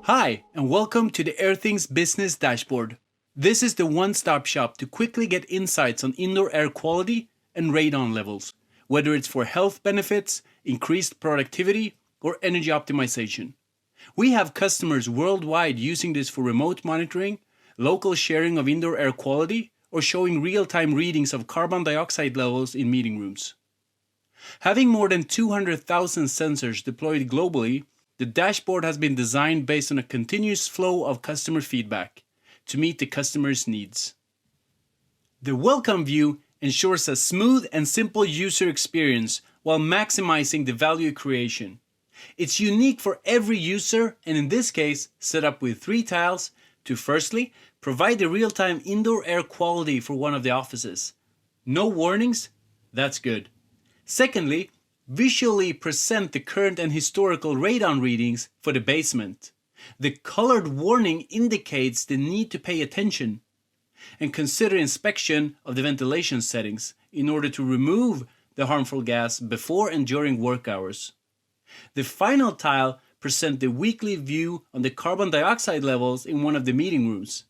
Hi, and welcome to the Airthings Business Dashboard. This is the one-stop shop to quickly get insights on indoor air quality and radon levels, whether it's for health benefits, increased productivity, or energy optimization. We have customers worldwide using this for remote monitoring, local sharing of indoor air quality, or showing real-time readings of carbon dioxide levels in meeting rooms. Having more than 200,000 sensors deployed globally, the dashboard has been designed based on a continuous flow of customer feedback to meet the customer's needs. The welcome view ensures a smooth and simple user experience while maximizing the value creation. It's unique for every user, and in this case, set up with 3 tiles to firstly, provide the real-time indoor air quality for one of the offices. No warnings? That's good. Secondly, visually present the current and historical radon readings for the basement. The colored warning indicates the need to pay attention and consider inspection of the ventilation settings in order to remove the harmful gas before and during work hours. The final tile presents the weekly view on the carbon dioxide levels in one of the meeting rooms.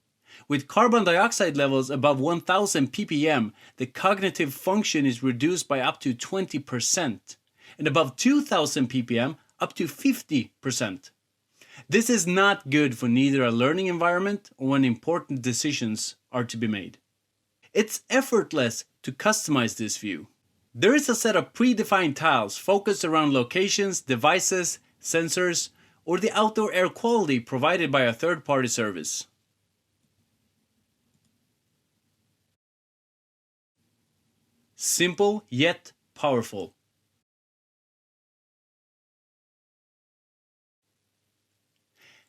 With carbon dioxide levels above 1000 ppm, the cognitive function is reduced by up to 20%, and above 2000 ppm, up to 50%. This is not good for neither a learning environment or when important decisions are to be made. It's effortless to customize this view. There is a set of predefined tiles focused around locations, devices, sensors, or the outdoor air quality provided by a third-party service. Simple yet powerful.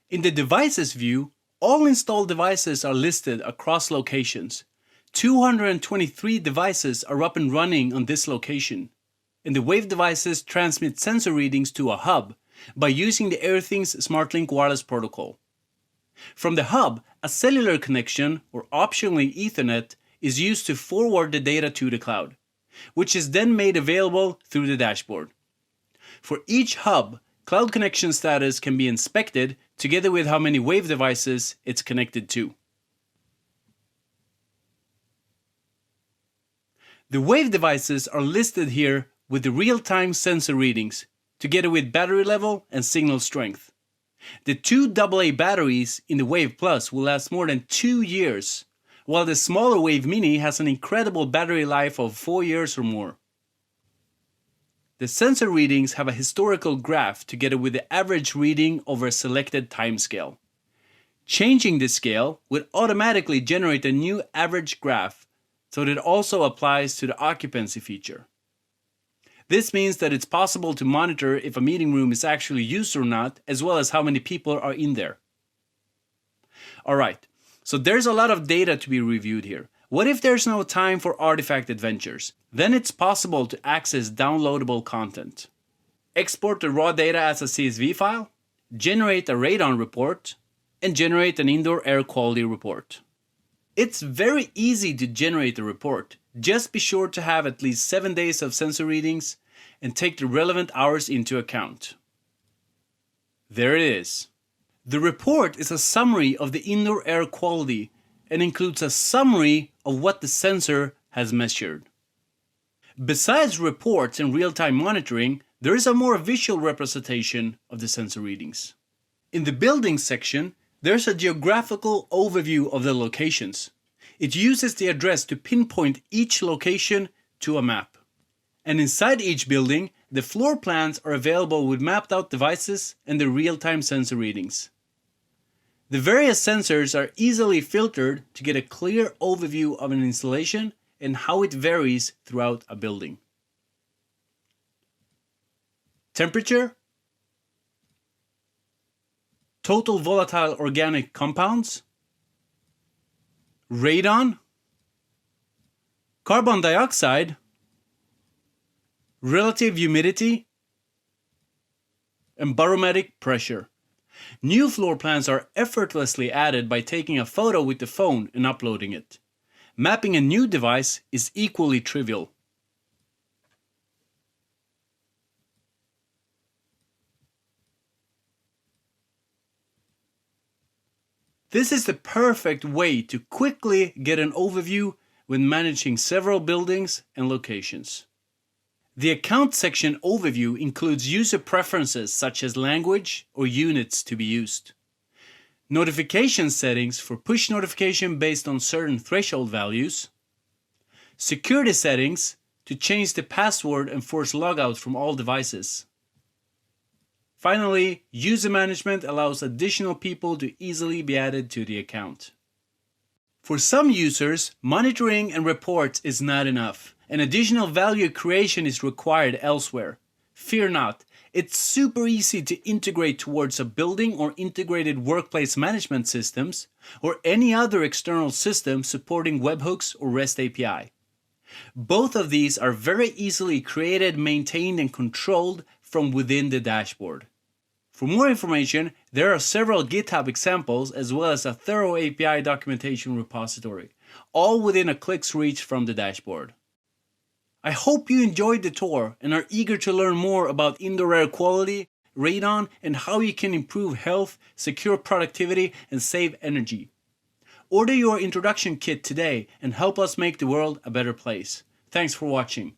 In the Devices view, all installed devices are listed across locations. 223 devices are up and running on this location, and the Wave devices transmit sensor readings to a hub by using the Airthings SmartLink wireless protocol. From the hub, a cellular connection, or optionally Ethernet, is used to forward the data to the cloud, which is then made available through the dashboard. For each hub, cloud connection status can be inspected together with how many Wave devices it's connected to. The Wave devices are listed here with the real-time sensor readings, together with battery level and signal strength. The 2 AA batteries in the Wave Plus will last more than 2 years, while the smaller Wave Mini has an incredible battery life of 4 years or more. The sensor readings have a historical graph together with the average reading over a selected timescale. Changing this scale will automatically generate a new average graph, so that it also applies to the occupancy feature. This means that it's possible to monitor if a meeting room is actually used or not, as well as how many people are in there. Alright, so there's a lot of data to be reviewed here. What if there's no time for artifact adventures? Then it's possible to access downloadable content. Export the raw data as a CSV file, generate a radon report, and generate an indoor air quality report. It's very easy to generate a report. Just be sure to have at least 7 days of sensor readings and take the relevant hours into account. There it is. The report is a summary of the indoor air quality and includes a summary of what the sensor has measured. Besides reports and real-time monitoring, there is a more visual representation of the sensor readings. In the buildings section, there's a geographical overview of the locations. It uses the address to pinpoint each location to a map. And inside each building, the floor plans are available with mapped out devices and the real-time sensor readings. The various sensors are easily filtered to get a clear overview of an installation and how it varies throughout a building. Temperature, total volatile organic compounds, radon, carbon dioxide, relative humidity, and barometric pressure. New floor plans are effortlessly added by taking a photo with the phone and uploading it. Mapping a new device is equally trivial. This is the perfect way to quickly get an overview when managing several buildings and locations. The Account section overview includes user preferences such as language or units to be used. Notification settings for push notification based on certain threshold values. Security settings to change the password and force logout from all devices. Finally, user management allows additional people to easily be added to the account. For some users, monitoring and reports is not enough, and additional value creation is required elsewhere. Fear not, it's super easy to integrate towards a building or integrated workplace management systems, or any other external system supporting webhooks or REST API. Both of these are very easily created, maintained, and controlled from within the dashboard. For more information, there are several GitHub examples as well as a thorough API documentation repository, all within a click's reach from the dashboard. I hope you enjoyed the tour and are eager to learn more about indoor air quality, radon, and how you can improve health, secure productivity, and save energy. Order your introduction kit today and help us make the world a better place. Thanks for watching.